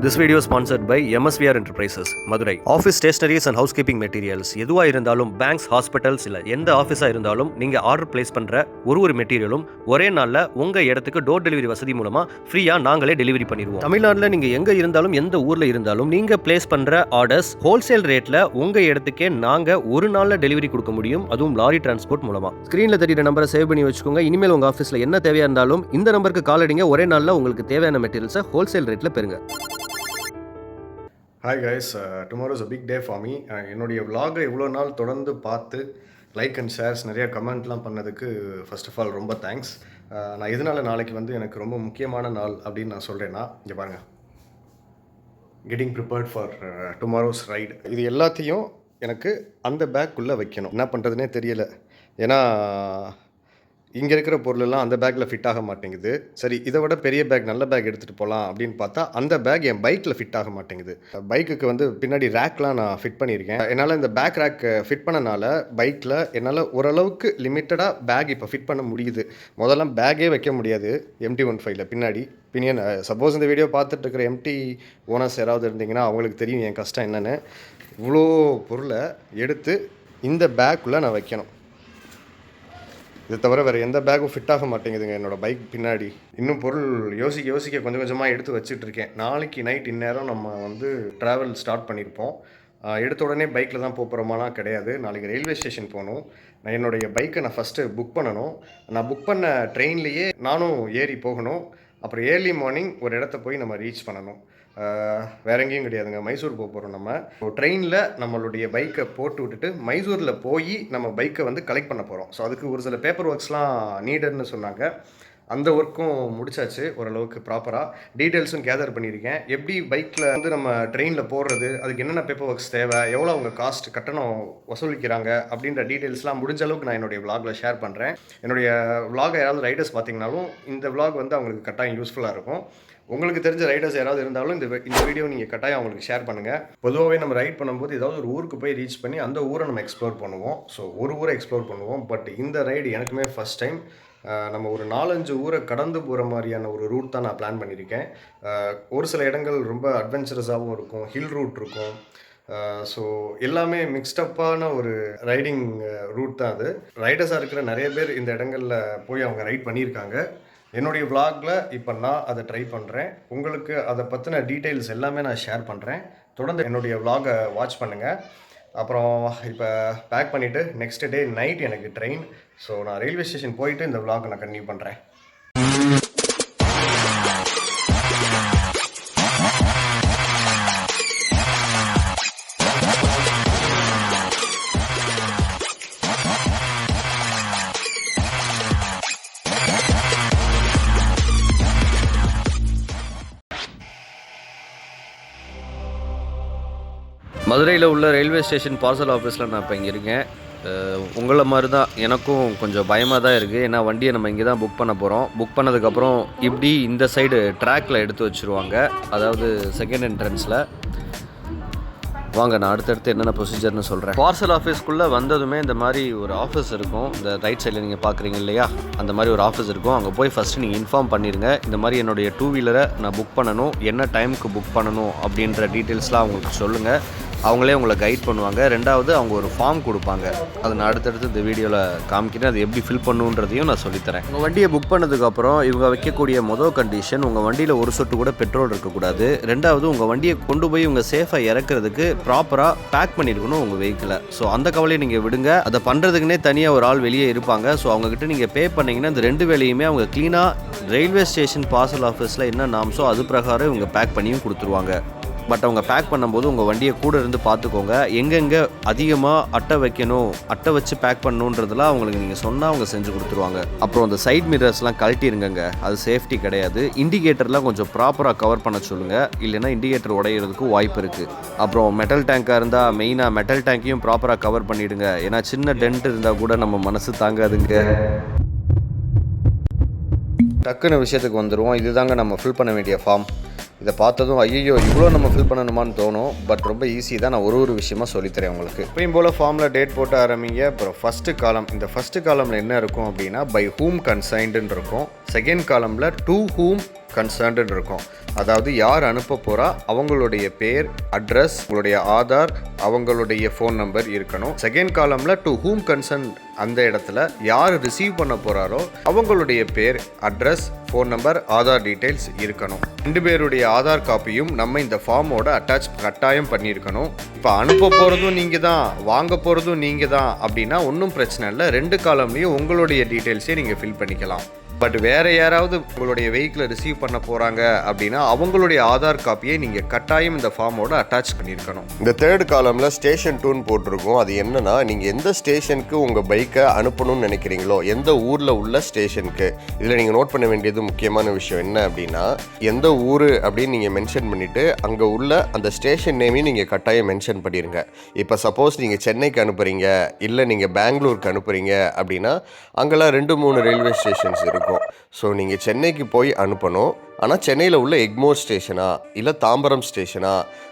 This video is sponsored by MSVR Enterprises, Madurai. Office stationeries and housekeeping materials எதுவா இருந்தாலும் banks, hospitals இல்ல எந்த ஆஃபீஸா இருந்தாலும் நீங்க ஆர்டர் பிளேஸ் பண்ற ஒரு மெட்டீரியலும் ஒரே நாள்ல உங்க இடத்துக்கு டோர் டெலிவரி வசதி மூலமா ஃப்ரீயா நாங்களே டெலிவரி பண்ணிடுவோம். தமிழ்நாட்டுல நீங்க எங்க இருந்தாலும் எந்த ஊர்ல இருந்தாலும் நீங்க பிளேஸ் பண்ற ஆர்டர்ஸ் ஹோல்சேல் ரேட்ல உங்க இடத்துக்கே நாங்க ஒரு நாள்ல டெலிவரி கொடுக்க முடியும், அதுவும் லாரி டிரான்ஸ்போர்ட் மூலமா. ஸ்கிரீன்ல தெரியுற நம்பரை சேவ் பண்ணி வச்சுக்கோங்க. இனிமேல் உங்க ஆஃபீஸ்ல என்ன தேவையா இருந்தாலும் இந்த நம்பருக்கு கால் அடிங்க. ஒரே நாள்ல உங்களுக்கு தேவையான மெட்டீரியல்ஸை ஹோல்சேல் ரேட்ல பெறுங்க. Hi guys, tomorrow is a big day for me. என்னுடைய விலாகை இவ்வளோ நாள் தொடர்ந்து பார்த்து லைக் அண்ட் ஷேர்ஸ் நிறையா கமெண்ட்லாம் பண்ணதுக்கு ஃபர்ஸ்ட் ஆஃப் ஆல் ரொம்ப தேங்க்ஸ். நான் இதனால் நாளைக்கு எனக்கு ரொம்ப முக்கியமான நாள் அப்படின்னு நான் சொல்கிறேன்னா, இங்கே பாருங்கள், getting prepared for tomorrow's ride. இது எல்லாத்தையும் எனக்கு அந்த பேக்குள்ளே வைக்கணும். என்ன பண்ணுறதுனே தெரியலை. ஏன்னா இங்கே இருக்கிற பொருளெல்லாம் அந்த பேக்கில் ஃபிட் ஆக மாட்டேங்குது. சரி, இதை விட பெரிய பேக், நல்ல பேக் எடுத்துகிட்டு போகலாம் அப்படின்னு பார்த்தா அந்த பேக் என் பைக்கில் ஃபிட் ஆக மாட்டேங்குது. பைக்குக்கு பின்னாடி ரேக்லாம் நான் ஃபிட் பண்ணியிருக்கேன். என்னால் இந்த பேக் ரேக் ஃபிட் பண்ணனால பைக்கில் என்னால் ஓரளவுக்கு லிமிட்டடாக பேக் இப்போ ஃபிட் பண்ண முடியுது. முதல்ல பேக்கே வைக்க முடியாது MT-15 பின்னாடி பினியன். சப்போஸ் இந்த வீடியோ பார்த்துட்டு இருக்கிற MT ஓனர்ஸ் யாராவது இருந்தீங்கன்னா அவங்களுக்கு தெரியும் என் கஷ்டம் என்னென்னு. இவ்வளோ பொருளை எடுத்து இந்த பேக்குள்ளே நான் வைக்கணும். இது தவிர வேறு எந்த பேக்கும் ஃபிட் ஆக மாட்டேங்குதுங்க என்னோடய பைக் பின்னாடி. இன்னும் பொருள் யோசிக்க கொஞ்சம் கொஞ்சமாக எடுத்து வச்சுட்ருக்கேன். நாளைக்கு நைட் இந்நேரம் நம்ம ட்ராவல் ஸ்டார்ட் பண்ணியிருப்போம். எடுத்த உடனே பைக்கில் தான் போகிறோமானா கிடையாது. நாளைக்கு ரயில்வே ஸ்டேஷன் போகணும். நான் என்னுடைய பைக்கை ஃபஸ்ட்டு புக் பண்ணணும். நான் புக் பண்ண ட்ரெயின்லேயே நானும் ஏறி போகணும். அப்புறம் ஏர்லி மார்னிங் ஒரு இடத்த போய் நம்ம ரீச் பண்ணணும். வேற எங்கேயும் கிடையாதுங்க, மைசூர் போகிறோம். நம்ம ட்ரெயினில் நம்மளுடைய பைக்கை போட்டு விட்டுட்டு மைசூரில் போய் நம்ம பைக்கை கலெக்ட் பண்ண போகிறோம். ஸோ அதுக்கு ஒரு சில பேப்பர் ஒர்க்ஸ்லாம் நீடட்னு சொன்னாங்க. அந்த ஒர்க்கும் முடிச்சாச்சு ஓரளவுக்கு ப்ராப்பராக. டீட்டெயில்ஸும் கேதர் பண்ணியிருக்கேன். எப்படி பைக்கில் நம்ம ட்ரெயினில் போடுறது, அதுக்கு என்னென்ன பேப்பர் ஒர்க்ஸ் தேவை, எவ்வளோ அவங்க காஸ்ட் கட்டணம் வசூலிக்கிறாங்க அப்படின்ற டீட்டெயில்ஸ்லாம் முடிஞ்ச அளவுக்கு நான் என்னுடைய விலாகில் ஷேர் பண்ணுறேன். என்னுடைய விலாகை யாராவது ரைடர்ஸ் பார்த்தீங்கனாலும் இந்த விலாக் அவங்களுக்கு கட்டாயம் யூஸ்ஃபுல்லாக இருக்கும். உங்களுக்கு தெரிஞ்ச ரைடர்ஸ் யாராவது இருந்தாலும் இந்த வீடியோ நீங்கள் கட்டாயம் அவங்களுக்கு ஷேர் பண்ணுங்கள். பொதுவாகவே நம்ம ரைட் பண்ணும்போது ஏதாவது ஒரு ஊருக்கு போய் ரீச் பண்ணி அந்த ஊரை நம்ம எக்ஸ்ப்ளோர் பண்ணுவோம். ஸோ ஒரு ஊரை எக்ஸ்ப்ளோர் பண்ணுவோம். பட் இந்த ரைடு எனக்குமே ஃபஸ்ட் டைம். நம்ம ஒரு 4-5 ஊரை கடந்து போகிற மாதிரியான ஒரு ரூட் தான் நான் பிளான் பண்ணியிருக்கேன். ஒரு சில இடங்கள் ரொம்ப அட்வென்ச்சரஸாகவும் இருக்கும், ஹில் ரூட் இருக்கும். ஸோ எல்லாமே மிக்ஸ்டப்பான ஒரு ரைடிங் ரூட் தான் அது. ரைடர்ஸாக இருக்கிற நிறைய பேர் இந்த இடங்களில் போய் அவங்க ரைட் பண்ணியிருக்காங்க. என்னுடைய விலாகில் இப்போ நான் அதை ட்ரை பண்ணுறேன். உங்களுக்கு அதை பற்றின டீட்டெயில்ஸ் எல்லாமே நான் ஷேர் பண்ணுறேன். தொடர்ந்து என்னுடைய விலாகை வாட்ச் பண்ணுங்கள். அப்புறம் இப்போ பேக் பண்ணிவிட்டு நெக்ஸ்ட் டே நைட் எனக்கு ட்ரெயின். ஸோ நான் ரயில்வே ஸ்டேஷன் போயிட்டு இந்த விலாகை நான் கண்டினியூ பண்ணுறேன். மதுரையில் உள்ள ரயில்வே ஸ்டேஷன் பார்சல் ஆஃபீஸில் நான் இப்போ இங்கே இருக்கேன். உங்களை மாதிரி தான் எனக்கும் கொஞ்சம் பயமாக தான் இருக்குது. ஏன்னா வண்டியை நம்ம இங்கே தான் புக் பண்ண போகிறோம். புக் பண்ணதுக்கப்புறம் இப்படி இந்த சைடு ட்ராக்கில் எடுத்து வச்சுருவாங்க, அதாவது செகண்ட் என்ட்ரன்ஸில். வாங்க, நான் அடுத்தடுத்து என்னென்ன ப்ரொசீஜர்னு சொல்கிறேன். பார்சல் ஆஃபீஸ்க்குள்ளே வந்ததுமே இந்த மாதிரி ஒரு ஆஃபீஸ் இருக்கும். இந்த ரைட் சைடில் நீங்கள் பார்க்குறீங்க இல்லையா, அந்த மாதிரி ஒரு ஆஃபீஸ் இருக்கும். அங்கே போய் ஃபஸ்ட்டு நீங்கள் இன்ஃபார்ம் பண்ணிடுங்க. இந்த மாதிரி என்னுடைய 2 வீலரை நான் புக் பண்ணணும், என்ன டைமுக்கு புக் பண்ணணும் அப்படின்ற டீட்டெயில்ஸ்லாம் அவங்களுக்கு சொல்லுங்கள். அவங்களே உங்களை கைட் பண்ணுவாங்க. ரெண்டாவது அவங்க ஒரு ஃபார்ம் கொடுப்பாங்க. அதை நான் அடுத்தடுத்து இந்த வீடியோவில் காமிக்கிறேன். அது எப்படி ஃபில் பண்ணுன்றதையும் நான் சொல்லித்தரேன். உங்கள் வண்டியை புக் பண்ணதுக்கப்புறம் இவங்க வைக்கக்கூடிய மொதல் கண்டிஷன், உங்கள் வண்டியில் ஒரு சொட்டு கூட பெட்ரோல் இருக்கக்கூடாது. ரெண்டாவது உங்கள் வண்டியை கொண்டு போய் உங்கள் சேஃபாக இறக்குறதுக்கு ப்ராப்பராக பேக் பண்ணியிருக்கணும் உங்கள் வெஹிக்கிளை. ஸோ அந்த கவலையை நீங்கள் விடுங்க. அதை பண்ணுறதுக்குனே தனியாக ஒரு ஆள் வெளியே இருப்பாங்க. ஸோ அவங்ககிட்ட நீங்கள் பே பண்ணிங்கன்னா இந்த 2 வேலையுமே அவங்க க்ளீனாக ரயில்வே ஸ்டேஷன் பார்சல் ஆஃபீஸில் என்ன நாம்ஸோ அது பிரகாரம் இவங்க பேக் பண்ணியும் கொடுத்துருவாங்க. பட் அவங்க பேக் பண்ணும்போது உங்கள் வண்டியை கூட இருந்து பார்த்துக்கோங்க. எங்கெங்கே அதிகமாக அட்டை வைக்கணும், அட்டை வச்சு பேக் பண்ணணுன்றதுலாம் அவங்களுக்கு நீங்கள் சொன்னால் அவங்க செஞ்சு கொடுத்துருவாங்க. அப்புறம் அந்த சைட் மிரர்ஸ்லாம் கழட்டிருங்க, அது சேஃப்டி கிடையாது. இண்டிகேட்டர்லாம் கொஞ்சம் ப்ராப்பராக கவர் பண்ண சொல்லுங்கள், இல்லைன்னா இண்டிகேட்டர் உடையிறதுக்கு வாய்ப்பு இருக்குது. அப்புறம் மெட்டல் டேங்காக இருந்தால் மெயினாக மெட்டல் டேங்கையும் ப்ராப்பராக கவர் பண்ணிவிடுங்க. ஏன்னா சின்ன டென்ட் இருந்தால் கூட நம்ம மனசு தாங்காதுங்க. டக்குன்னு விஷயத்துக்கு வந்துடுவோம். இதுதாங்க நம்ம ஃபில் பண்ண வேண்டிய ஃபார்ம். இதை பார்த்ததும் ஐயோ இவ்வளோ நம்ம ஃபில் பண்ணணுமான்னு தோணும். பட் ரொம்ப ஈஸி தான். நான் ஒரு விஷயமா சொல்லித்தரேன் உங்களுக்கு. இப்பயும் போல் ஃபார்மில் டேட் போட்டு ஆரம்பிங்க. அப்புறம் ஃபஸ்ட்டு காலம், இந்த ஃபஸ்ட்டு காலமில் என்ன இருக்கும் அப்படின்னா பை ஹூம் கன்சைன்டுன்னு இருக்கும். செகண்ட் காலமில் டு ஹூம் கன்சர்ன்டுன்னு இருக்கும். அதாவது யார் அனுப்ப போகிறா அவங்களுடைய பேர், அட்ரஸ், உங்களுடைய ஆதார், அவங்களுடைய ஃபோன் நம்பர் இருக்கணும். செகண்ட் காலமில் டு ஹூம் கன்சர்ன், அந்த இடத்துல யார் ரிசீவ் பண்ண போகிறாரோ அவங்களுடைய பேர், address, phone number, Aadhaar details இருக்கணும். 2 பேருடைய ஆதார் காப்பியும் நம்ம இந்த ஃபார்மோட அட்டாச் கட்டாயம் பண்ணியிருக்கணும். இப்போ அனுப்ப போகிறதும் நீங்கள் தான், வாங்க போகிறதும் நீங்கள் தான் அப்படின்னா ஒன்றும் பிரச்சனை இல்லை. 2 காலம்லேயும் உங்களுடைய டீட்டெயில்ஸே நீங்கள் ஃபில் பண்ணிக்கலாம். பட் வேறு யாராவது உங்களுடைய வெஹிக்கிளை ரிசீவ் பண்ண போகிறாங்க அப்படின்னா அவங்களுடைய ஆதார் காப்பியை நீங்கள் கட்டாயம் இந்த ஃபார்மோட அட்டாச் பண்ணியிருக்கணும். இந்த தேர்ட் காலமில் ஸ்டேஷன் 2ன்னு போட்டிருக்கோம். அது என்னன்னா, நீங்கள் எந்த ஸ்டேஷனுக்கு உங்கள் பைக்கை அனுப்பணும்னு நினைக்கிறீங்களோ, எந்த ஊரில் உள்ள ஸ்டேஷனுக்கு. இதில் நீங்கள் நோட் பண்ண வேண்டியது முக்கியமான விஷயம் என்ன அப்படின்னா, எந்த ஊர் அப்படின்னு நீங்கள் மென்ஷன் பண்ணிவிட்டு அங்கே உள்ள அந்த ஸ்டேஷன் நேமையும் நீங்கள் கட்டாயம் மென்ஷன் பண்ணிடுங்க. இப்போ சப்போஸ் நீங்கள் சென்னைக்கு அனுப்புகிறீங்க, இல்லை நீங்கள் பெங்களூருக்கு அனுப்புகிறீங்க அப்படின்னா அங்கெல்லாம் 2-3 ரயில்வே ஸ்டேஷன்ஸ் இருக்கும். ஸோ நீங்கள் சென்னைக்கு போய் அனுப்பணும். ஆனால் சென்னையில் உள்ள எக்மோர் ஸ்டேஷனா இல்லை தாம்பரம் ஸ்டேஷனா,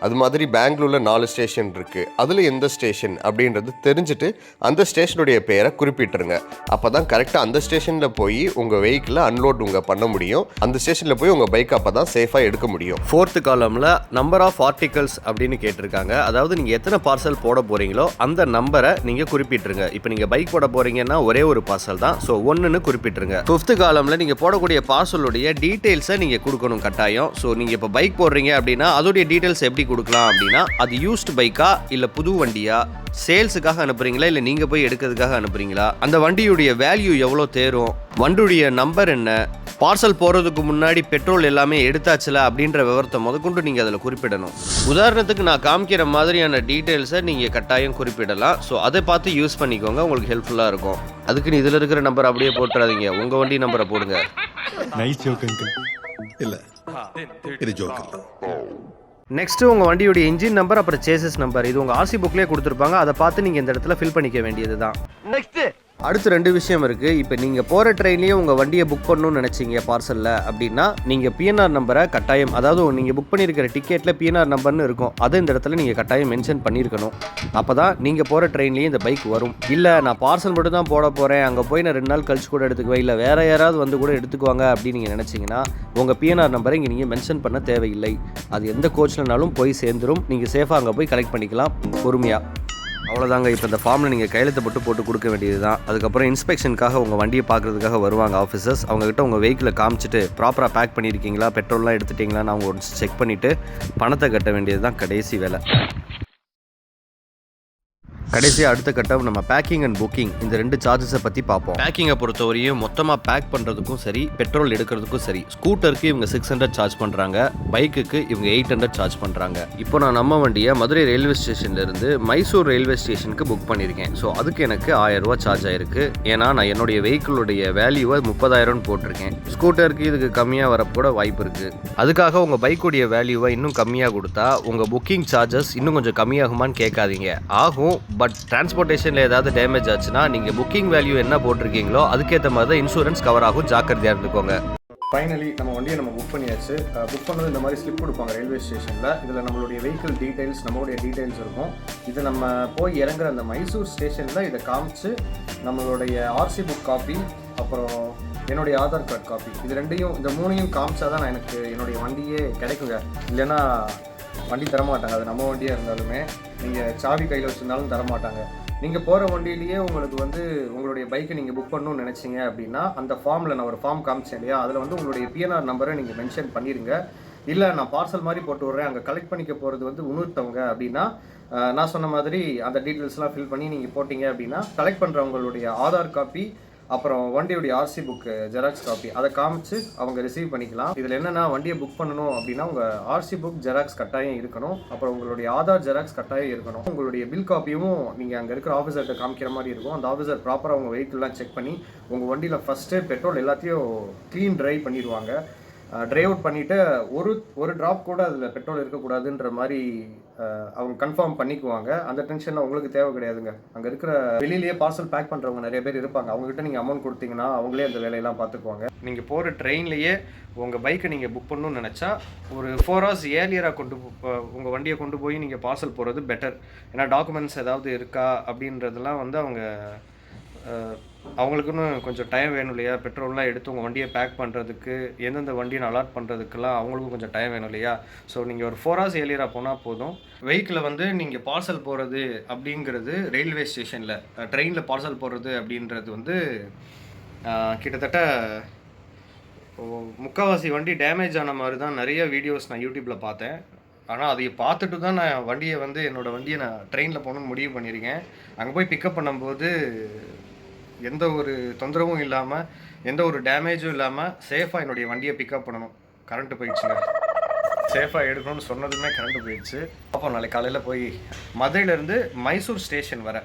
அது மாதிரி பெங்களூரில் 4 ஸ்டேஷன் இருக்குது. அதில் எந்த ஸ்டேஷன் அப்படின்றது தெரிஞ்சுட்டு அந்த ஸ்டேஷனுடைய பேரை குறிப்பிட்டுருங்க. அப்போ தான் கரெக்டாக அந்த ஸ்டேஷனில் போய் உங்கள் வெஹிக்கிளை அன்லோட் பண்ண முடியும். அந்த ஸ்டேஷனில் போய் உங்கள் பைக் அப்போ தான் சேஃபாக எடுக்க முடியும். 4th காலமில் நம்பர் ஆஃப் ஆர்டிகல்ஸ் அப்படின்னு கேட்டிருக்காங்க. அதாவது நீங்கள் எத்தனை பார்சல் போட போகிறீங்களோ அந்த நம்பரை நீங்கள் குறிப்பிட்டுருங்க. இப்போ நீங்கள் பைக் போட போகிறீங்கன்னா ஒரே ஒரு பார்சல் தான், ஸோ 1ன்னு குறிப்பிட்டுருங்க. 5th காலமில் நீங்கள் போடக்கூடிய பார்சலுடைய டீட்டெயில்ஸை நீங்கள் கொடுக்கணும் கட்டாயம். ஸோ நீங்கள் இப்போ பைக் போடுறீங்க அப்படின்னா அதோடைய டீட்டெயில்ஸ் எப்படி கொடுக்கலாம் அப்படின்னா, அது யூஸ்டு பைக்கா இல்லை புது வண்டியா, சேல்ஸுக்காக அனுப்புறீங்களா இல்லை நீங்கள் போய் எடுக்கிறதுக்காக அனுப்புறீங்களா, அந்த வண்டியுடைய வேல்யூ எவ்வளோ தேரும், வண்டியுடைய நம்பர் என்ன, பார்சல் போகிறதுக்கு முன்னாடி பெட்ரோல் எல்லாமே எடுத்தாச்சுல அப்படின்ற விவரத்தை முதற்கொண்டு நீங்கள் அதில் குறிப்பிடணும். உதாரணத்துக்கு நான் காமிக்கிற மாதிரியான டீட்டெயில்ஸை நீங்கள் கட்டாயம் குறிப்பிடலாம். ஸோ அதை பார்த்து யூஸ் பண்ணிக்கோங்க, உங்களுக்கு ஹெல்ப்ஃபுல்லாக இருக்கும். அதுக்குன்னு இதில் இருக்கிற நம்பர் அப்படியே போட்டுறாதீங்க, உங்கள் வண்டி நம்பரை போடுங்க. Nice joke uncle. இல்ல இது ஜோக் இல்ல. நெக்ஸ்ட்டு உங்கள் வண்டியுடைய இன்ஜின் நம்பர், அப்புறம் சேசஸ் நம்பர், இது உங்கள் ஆர்சி புக்லேயே கொடுத்துருப்பாங்க. அதை பார்த்து நீங்கள் இந்த இடத்துல ஃபில் பண்ணிக்க வேண்டியது தான். நெக்ஸ்ட்டு அடுத்து 2 விஷயம் இருக்குது. இப்போ நீங்கள் போகிற ட்ரெயின்லேயே உங்கள் வண்டியை புக் பண்ணணும்னு நினச்சிங்க பார்சலில் அப்படின்னா நீங்கள் பிஎன்ஆர் நம்பரை கட்டாயம், அதாவது நீங்கள் புக் பண்ணியிருக்கிற டிக்கெட்டில் பிஎன்ஆர் நம்பர்னு இருக்கும், அதை இந்த இடத்துல நீங்கள் கட்டாயம் மென்ஷன் பண்ணியிருக்கணும். அப்போ தான் நீங்கள் போகிற ட்ரெயின்லேயே இந்த பைக் வரும். இல்லை நான் பார்சல் மட்டும் தான் போட போகிறேன், அங்கே போய் நான் 2 நாள் கழிச்சு கூட எடுத்துக்குவேன், இல்லை வேறு யாராவது வந்து கூட எடுத்துக்குவாங்க அப்படின்னு நீங்கள் நினச்சிங்கன்னா உங்கள் பிஎன்ஆர் நம்பரை இங்கே நீங்கள் மென்ஷன் பண்ண தேவையில்லை. அது எந்த கோச்லனாலும் போய் சேர்ந்துடும். நீங்கள் சேஃபாக அங்கே போய் கலெக்ட் பண்ணிக்கலாம் பொறுமையாக. அவ்வளோதாங்க. இப்போ இந்த ஃபார்மில் நீங்கள் கையெழுத்து போட்டு கொடுக்க வேண்டியது தான். அதுக்கப்புறம் இன்ஸ்பெக்ஷனுக்காக உங்கள் வண்டியை பார்க்குறதுக்காக வருவாங்க ஆஃபீஸர்ஸ். அவங்ககிட்ட உங்கள் வெஹிக்கிளை காமிச்சிட்டு ப்ராப்பராக பேக் பண்ணியிருக்கீங்களா, பெட்ரோல்லாம் எடுத்துட்டிங்களான்னு அவங்க ஒரு செக் பண்ணிவிட்டு பணத்தை கட்ட வேண்டியது தான் கடைசி வேலை. கடைசியாக அடுத்த கட்டம் நம்ம பேக்கிங் அண்ட் புக்கிங், இந்த 2 சார்ஜஸை பற்றி பார்ப்போம். பேக்கிங்கை பொறுத்தவரையும் மொத்தமாக பேக் பண்ணுறதுக்கும் சரி, பெட்ரோல் எடுக்கிறதுக்கும் சரி, ஸ்கூட்டருக்கு இவங்க 600 சார்ஜ் பண்ணுறாங்க, பைக்குக்கு இவங்க 800 சார்ஜ் பண்ணுறாங்க. இப்போ நான் நம்ம வண்டியை மதுரை ரயில்வே ஸ்டேஷன்லேருந்து மைசூர் ரயில்வே ஸ்டேஷனுக்கு புக் பண்ணியிருக்கேன். ஸோ அதுக்கு எனக்கு 1000 ரூபா சார்ஜ் ஆயிருக்கு. ஏன்னா நான் என்னுடைய வெஹிக்கிளுடைய வேல்யூவை 30,000 போட்டிருக்கேன். ஸ்கூட்டருக்கு இதுக்கு கம்மியாக வரக்கூட வாய்ப்பு இருக்குது. அதுக்காக உங்கள் பைக்குடைய வேல்யூவை இன்னும் கம்மியாக கொடுத்தா உங்கள் புக்கிங் சார்ஜஸ் இன்னும் கொஞ்சம் கம்மியாகுமான்னு கேட்காதீங்க. ஆகும். பட் டிரான்ஸ்போர்ட்டேஷனில் ஏதாவது டேமேஜ் ஆச்சுன்னா நீங்கள் புக்கிங் வேல்யூ என்ன போட்டிருக்கீங்களோ அதுக்கேற்ற மாதிரி தான் இன்சூரன்ஸ் கவர் ஆகும். ஜாக்கிரதையாக இருந்துக்கோங்க. ஃபைனலி நம்ம வண்டியை நம்ம புக் பண்ணியாச்சு. புக் பண்ணது இந்த மாதிரி ஸ்லிப் கொடுப்பாங்க ரயில்வே ஸ்டேஷனில். இதில் நம்மளுடைய வெஹிக்கிள் டீட்டெயில்ஸ், நம்மளுடைய டீட்டெயில்ஸ் இருக்கும். இதை நம்ம போய் இறங்குற அந்த மைசூர் ஸ்டேஷனில் இதை காமிச்சு நம்மளுடைய ஆர்சி புக் காப்பி, அப்புறம் என்னுடைய ஆதார் கார்டு காப்பி, இது 2யும், இந்த 3யும் காமிச்சா தான் எனக்கு என்னுடைய வண்டியே கிடைக்குங்க. இல்லைன்னா வண்டி தரமாட்டாங்க. அது நம்ம வண்டியாக இருந்தாலுமே நீங்கள் சாவி கையில் வச்சுருந்தாலும் தரமாட்டாங்க. நீங்கள் போகிற வண்டியிலேயே உங்களுக்கு வந்து உங்களுடைய பைக்கை நீங்கள் புக் பண்ணணும்னு நினச்சிங்க அப்படின்னா அந்த ஃபார்மில் நான் ஒரு ஃபார்ம் காமிச்சேன் இல்லையா, அதில் வந்து உங்களுடைய பிஎன்ஆர் நம்பரை நீங்கள் மென்ஷன் பண்ணிடுங்க. இல்லை நான் பார்சல் மாதிரி போட்டு விட்றேன், அங்கே கலெக்ட் பண்ணிக்க போகிறது வந்து இன்னொருத்தவங்க அப்படின்னா நான் சொன்ன மாதிரி அந்த டீட்டெயில்ஸ்லாம் ஃபில் பண்ணி நீங்கள் போட்டிங்க அப்படின்னா கலெக்ட் பண்ணுறவங்களுடைய ஆதார் காப்பி, அப்புறம் வண்டியுடைய ஆர்சி புக்கு ஜெராக்ஸ் காப்பி, அதை காமிச்சு அவங்க ரிசீவ் பண்ணிக்கலாம். இதில் என்னென்னா வண்டியை புக் பண்ணணும் அப்படின்னா உங்கள் ஆர்சி புக் ஜெராக்ஸ் கட்டாயம் இருக்கணும், அப்புறம் உங்களுடைய ஆதார் ஜெராக்ஸ் கட்டாயம் இருக்கணும். உங்களுடைய பில் காப்பியும் நீங்கள் அங்கே இருக்கிற ஆஃபீஸர்கிட்ட காமிக்கிற மாதிரி இருக்கும். அந்த ஆஃபீஸர் ப்ராப்பராக உங்கள் வெஹிக்கிள்லாம் செக் பண்ணி உங்கள் வண்டியில் ஃபஸ்ட்டு பெட்ரோல் எல்லாத்தையும் க்ளீன் ட்ரை பண்ணிடுவாங்க. ட்ரை அவுட் பண்ணிவிட்டு ஒரு ட்ராப் கூட அதில் பெட்ரோல் இருக்கக்கூடாதுன்ற மாதிரி அவங்க கன்ஃபார்ம் பண்ணிக்குவாங்க. அந்த டென்ஷன்லாம் உங்களுக்கு தேவை கிடையாதுங்க. அங்கே இருக்கிற வெளியிலேயே பார்சல் பேக் பண்ணுறவங்க நிறைய பேர் இருப்பாங்க. அவங்ககிட்ட நீங்கள் அமௌண்ட் கொடுத்தீங்கன்னா அவங்களே அந்த வேலையெல்லாம் பார்த்துக்குவாங்க. நீங்கள் போகிற ட்ரெயின்லேயே உங்கள் பைக்கை நீங்கள் புக் பண்ணணும்னு நினச்சா ஒரு 4 hours ஏர்லியராக உங்கள் வண்டியை கொண்டு போய் நீங்கள் பார்சல் போகிறது பெட்டர். ஏன்னா டாக்குமெண்ட்ஸ் ஏதாவது இருக்கா அப்படின்றதெல்லாம் வந்து அவங்களுக்குன்னு கொஞ்சம் டைம் வேணும் இல்லையா? பெட்ரோல்லாம் எடுத்து உங்கள் வண்டியை பேக் பண்ணுறதுக்கு, எந்தெந்த வண்டியை அலாட் பண்ணுறதுக்கெல்லாம் அவங்களுக்கும் கொஞ்சம் டைம் வேணும் இல்லையா? ஸோ நீங்கள் ஒரு 4 hours ஏர்லியராக போனால் போதும். வெஹிக்கிளை வந்து நீங்கள் பார்சல் போகிறது அப்படிங்கிறது ரயில்வே ஸ்டேஷனில் ட்ரெயினில் பார்சல் போடுறது அப்படின்றது வந்து கிட்டத்தட்ட முக்கால்வாசி வண்டி டேமேஜ் ஆன மாதிரி தான் நிறைய வீடியோஸ் நான் யூடியூப்பில் பார்த்தேன். ஆனால் அதை பார்த்துட்டு தான் நான் என்னோடய வண்டியை நான் ட்ரெயினில் போகணுன்னு முடிவு பண்ணியிருக்கேன். அங்கே போய் பிக்கப் பண்ணும்போது எந்த ஒரு தொந்தரவும் இல்லாமல், எந்த ஒரு டேமேஜும் இல்லாமல் சேஃபாக என்னுடைய வண்டியை பிக்கப் பண்ணணும். கரண்ட்டு போயிடுச்சுங்க. சேஃபாக எடுக்கணும்னு சொன்னதுமே கரண்ட்டு போயிடுச்சு. அப்போ நாளைக்கு காலையில் போய் மதுரையிலேருந்து மைசூர் ஸ்டேஷன் வர.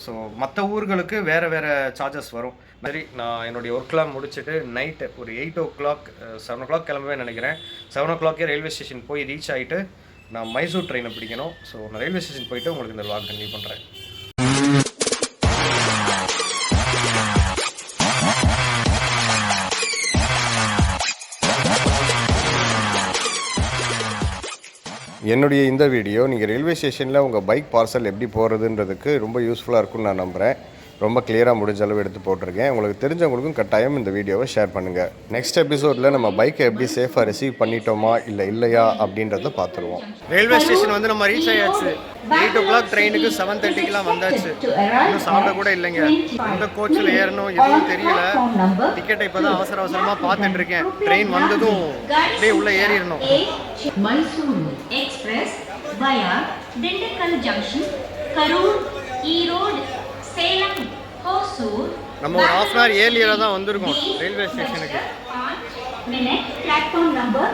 ஸோ மற்ற ஊர்களுக்கு வேறு சார்ஜஸ் வரும். சரி, நான் என்னுடைய ஒர்க்லாம் முடிச்சுட்டு நைட்டு ஒரு 8 o'clock 7 o'clock கிளம்பவே நினைக்கிறேன். 7 o'clock ரயில்வே ஸ்டேஷன் போய் ரீச் ஆகிட்டு நான் மைசூர் ட்ரெயினை பிடிக்கணும். ஸோ நான் ரயில்வே ஸ்டேஷன் போயிட்டு உங்களுக்கு இந்த vlog கண்டினியூ பண்ணுறேன். என்னுடைய இந்த வீடியோ நீங்கள் ரயில்வே ஸ்டேஷனில் உங்கள் பைக் பார்சல் எப்படி போகிறதுன்றதுக்கு ரொம்ப யூஸ்ஃபுல்லாக இருக்கும்னு நான் நம்புகிறேன். ரொம்ப கிளியராக முடிஞ்ச அளவு எடுத்து போட்டிருக்கேன். உங்களுக்கு தெரிஞ்சவங்களுக்கும் கட்டாயம் இந்த வீடியோவை ஷேர் பண்ணுங்கள். நெக்ஸ்ட் எபிசோடில் நம்ம பைக்கை எப்படி சேஃபாக ரிசீவ் பண்ணிட்டோமா இல்லையா அப்படின்றத பார்த்துருவோம். ரயில்வே ஸ்டேஷன் வந்து நம்ம ரீச் ஆயாச்சு. 8 o'clock ட்ரெயினுக்கு 7:30க்கெலாம் வந்தாச்சு. இன்னும் சாப்பிட கூட இல்லைங்க. இந்த கோச்சில் ஏறணும் எதுவும் தெரியல. டிக்கெட்டை இப்போ தான் அவசரமாக பார்த்துட்டு இருக்கேன். ட்ரெயின் வந்ததும் அப்படியே உள்ளே ஏறிடணும். Mysore express via Dindigul junction, Karur, Erode, Salem, Hosur. நம்ம ஒரு 1/2 hour ஏர்லியராக தான் வந்திருக்கோம் ரயில்வே ஸ்டேஷனுக்கு. Platform number